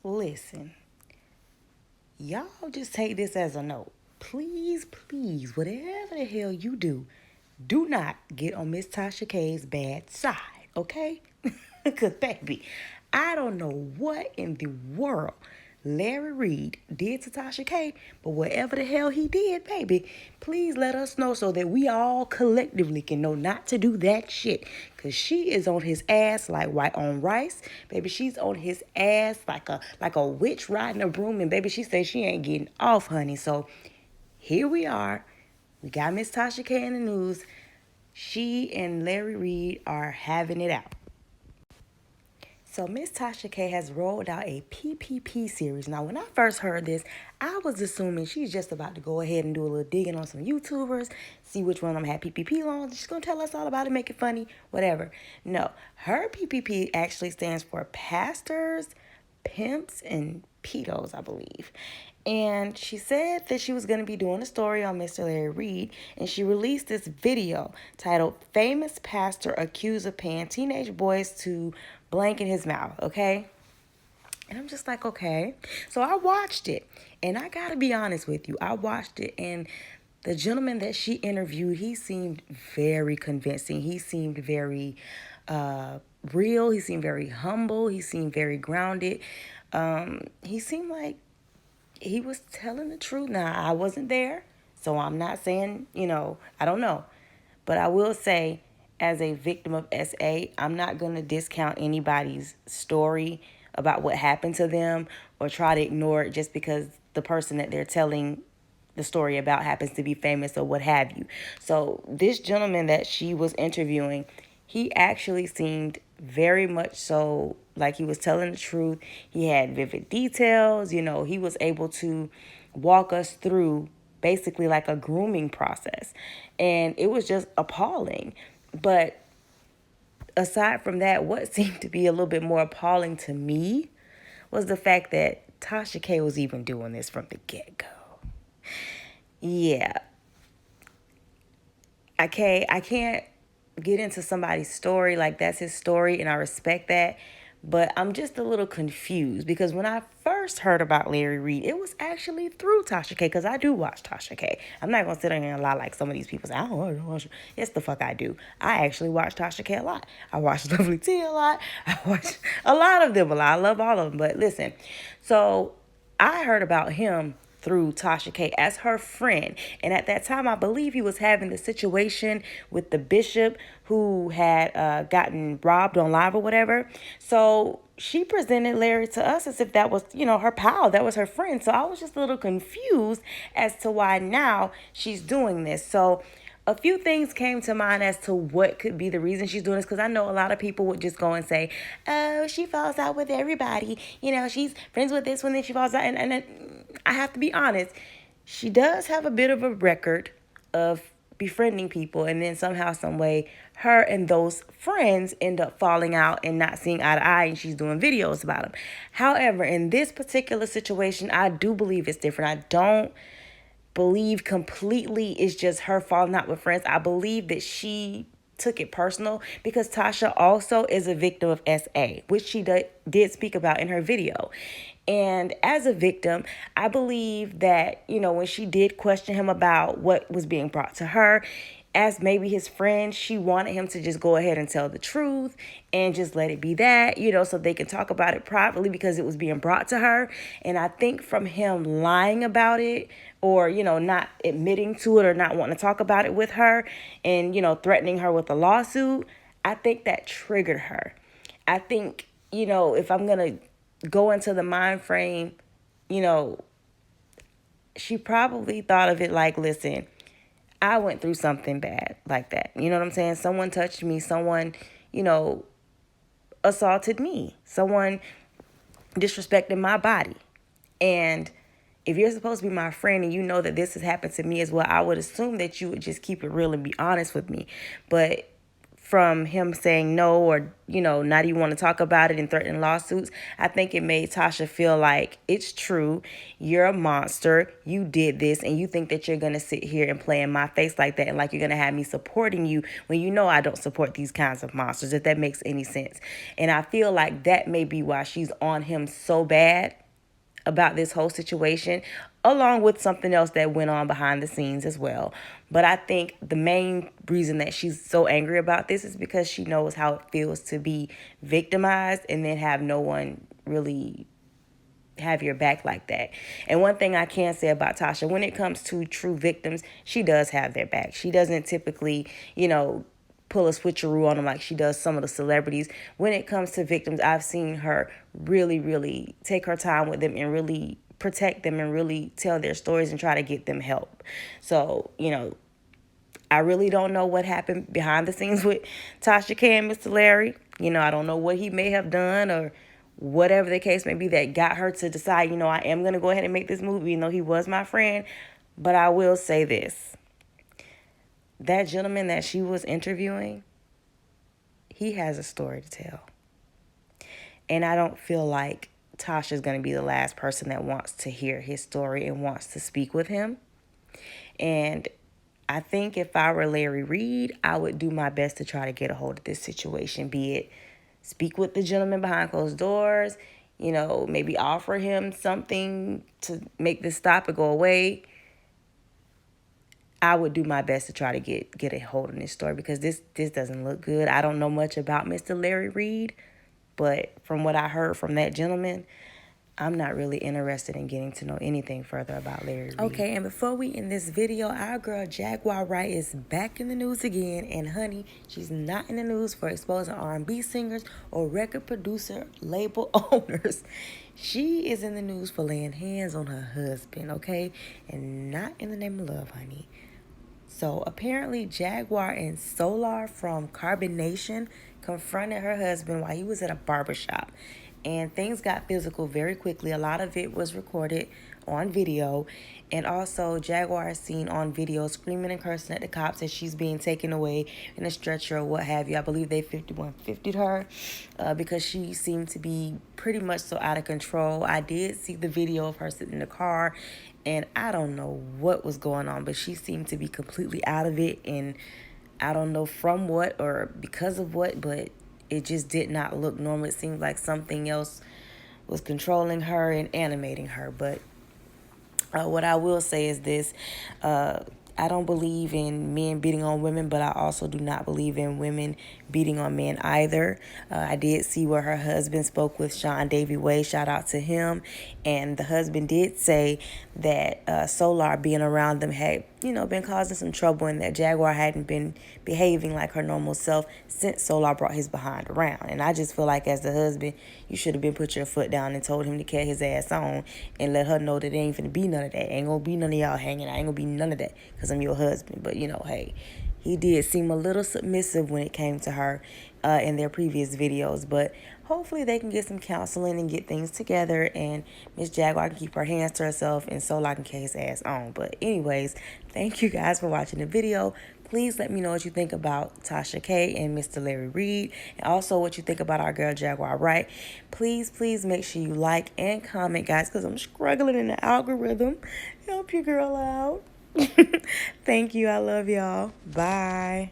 Listen, y'all just take this as a note. Please, please, whatever the hell you do not get on Miss Tasha K's bad side, okay? Because, baby, I don't know what in the world Larry Reid did to Tasha K, but whatever the hell he did, baby, please let us know so that we all collectively can know not to do that shit. Because she is on his ass like white on rice. Baby, she's on his ass like a witch riding a broom. And, baby, she says she ain't getting off, honey. So, here we are. We got Miss Tasha K in the news. She and Larry Reid are having it out. So Miss Tasha K has rolled out a PPP series. Now, when I first heard this, I was assuming she's just about to go ahead and do a little digging on some YouTubers, see which one of them had PPP loans. She's going to tell us all about it, make it funny, whatever. No, her PPP actually stands for Pastors, Pimps, and Pedos, I believe. And she said that she was going to be doing a story on Mr. Larry Reid, and she released this video titled Famous Pastor Accuser Paying Teenage Boys to Blank in His Mouth, okay? And I'm just like, okay. So I watched it, and I got to be honest with you. I watched it, and the gentleman that she interviewed, he seemed very convincing. He seemed very real. He seemed very humble. He seemed very grounded. He seemed like he was telling the truth. Now, I wasn't there, so I'm not saying, I don't know. But I will say, as a victim of SA, I'm not going to discount anybody's story about what happened to them or try to ignore it just because the person that they're telling the story about happens to be famous or what have you. So this gentleman that she was interviewing, he actually seemed very much so like he was telling the truth. He had vivid details. He was able to walk us through basically like a grooming process. And it was just appalling. But aside from that, what seemed to be a little bit more appalling to me was the fact that Tasha K was even doing this from the get-go. Yeah. I can't get into somebody's story like that's his story, and I respect that. But I'm just a little confused because when I first heard about Larry Reid, it was actually through Tasha K, because I do watch Tasha K. I'm not going to sit here and lie like some of these people say, I don't watch her. Yes, the fuck I do. I actually watch Tasha K a lot. I watch Lovely T a lot. I watch a lot of them a lot. I love all of them. But listen, so I heard about him through Tasha K as her friend. And at that time, I believe he was having the situation with the bishop who had gotten robbed on live or whatever. So she presented Larry to us as if that was, her pal, that was her friend. So I was just a little confused as to why now she's doing this. So a few things came to mind as to what could be the reason she's doing this, because I know a lot of people would just go and say, oh, she falls out with everybody. She's friends with this one, then she falls out. And I have to be honest, she does have a bit of a record of befriending people, and then somehow, some way, her and those friends end up falling out and not seeing eye to eye, and she's doing videos about them. However, in this particular situation, I do believe it's different. I don't believe completely it's just her falling out with friends. I believe that she took it personal because Tasha also is a victim of SA, which she did speak about in her video. And as a victim, I believe that, when she did question him about what was being brought to her, as maybe his friend, she wanted him to just go ahead and tell the truth and just let it be that, so they can talk about it privately because it was being brought to her. And I think from him lying about it or, not admitting to it or not wanting to talk about it with her and, threatening her with a lawsuit, I think that triggered her. I think, if I'm going to go into the mind frame, she probably thought of it like, listen, I went through something bad like that. You know what I'm saying? Someone touched me. Someone, assaulted me. Someone disrespected my body. And if you're supposed to be my friend and you know that this has happened to me as well, I would assume that you would just keep it real and be honest with me. But from him saying no, or, not even want to talk about it and threatening lawsuits. I think it made Tasha feel like it's true. You're a monster. You did this, and you think that you're going to sit here and play in my face like that, and like you're going to have me supporting you when you know I don't support these kinds of monsters, if that makes any sense. And I feel like that may be why she's on him so bad about this whole situation, along with something else that went on behind the scenes as well. But I think the main reason that she's so angry about this is because she knows how it feels to be victimized and then have no one really have your back like that. And one thing I can say about Tasha, when it comes to true victims, she does have their back. She doesn't typically, pull a switcheroo on them like she does some of the celebrities. When it comes to victims, I've seen her really, really take her time with them and really protect them and really tell their stories and try to get them help. So, I really don't know what happened behind the scenes with Tasha K and Mr. Larry. I don't know what he may have done or whatever the case may be that got her to decide, I am going to go ahead and make this movie, he was my friend. But I will say this. That gentleman that she was interviewing, he has a story to tell. And I don't feel like Tasha's going to be the last person that wants to hear his story and wants to speak with him. And I think if I were Larry Reid, I would do my best to try to get a hold of this situation, be it speak with the gentleman behind closed doors, maybe offer him something to make this stop or go away. I would do my best to try to get a hold of this story, because this doesn't look good. I don't know much about Mr. Larry Reid, but from what I heard from that gentleman, I'm not really interested in getting to know anything further about Larry Reid. Okay, and before we end this video, our girl Jaguar Wright is back in the news again. And honey, she's not in the news for exposing R&B singers or record producer label owners. She is in the news for laying hands on her husband, okay? And not in the name of love, honey. So apparently Jaguar and Solar from Carbonation confronted her husband while he was at a barbershop. And things got physical very quickly. A lot of it was recorded on video. And also Jaguar is seen on video screaming and cursing at the cops as she's being taken away in a stretcher or what have you. I believe they 5150'd her because she seemed to be pretty much so out of control. I did see the video of her sitting in the car, and I don't know what was going on, but she seemed to be completely out of it. And I don't know from what or because of what, but it just did not look normal. It seemed like something else was controlling her and animating her. But what I will say is this. I don't believe in men beating on women, but I also do not believe in women beating on men either. I did see where her husband spoke with Sean Davy Way. Shout out to him. And the husband did say that Solar being around them had, been causing some trouble, and that Jaguar hadn't been behaving like her normal self since Solar brought his behind around. And I just feel like as the husband, you should have been put your foot down and told him to carry his ass on and let her know that there ain't finna be none of that. Ain't gonna be none of y'all hanging out. Ain't gonna be none of that because I'm your husband. But, hey, he did seem a little submissive when it came to her in their previous videos. But hopefully they can get some counseling and get things together, and Miss Jaguar can keep her hands to herself and Solar can carry his ass on. But anyways, thank you guys for watching the video. Please let me know what you think about Tasha K and Mr. Larry Reid, and also what you think about our girl Jaguar Wright. Please make sure you like and comment, guys, because I'm struggling in the algorithm. Help your girl out. Thank you. I love y'all. Bye.